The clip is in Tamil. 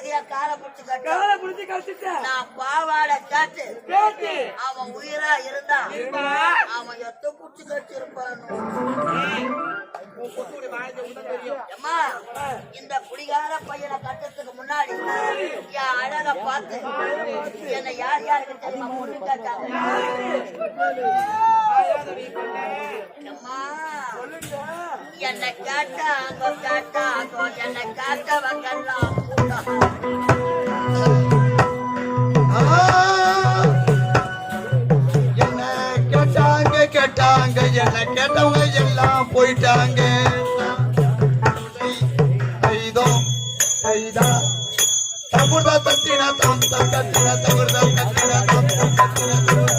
பாத்துக்கியா காலை புடிச்சு கட்டு நான் பாவாடை கேட்டு அவன் உயிரா இருந்தா அவன் எத்த புடிச்சு கட்டி இருப்பான் அம்மா இந்த குடிகார பையனை கட்டத்துக்கு முன்னாடி என் அழக பார்த்து என்னை யார் யாருக்கு தெரியுமா பொண்ணு கேட்டாங்க அம்மா என்னை கேட்டாங்க என்னை கேட்டவங்கெல்லாம் கேட்டாங்க என்ன கேட்டவங்க எல்லாம் போயிட்டாங்க தகுர்தா தத்தினா தம் தத்தினா தகுர்தா தத்தினா தம் தத்தினா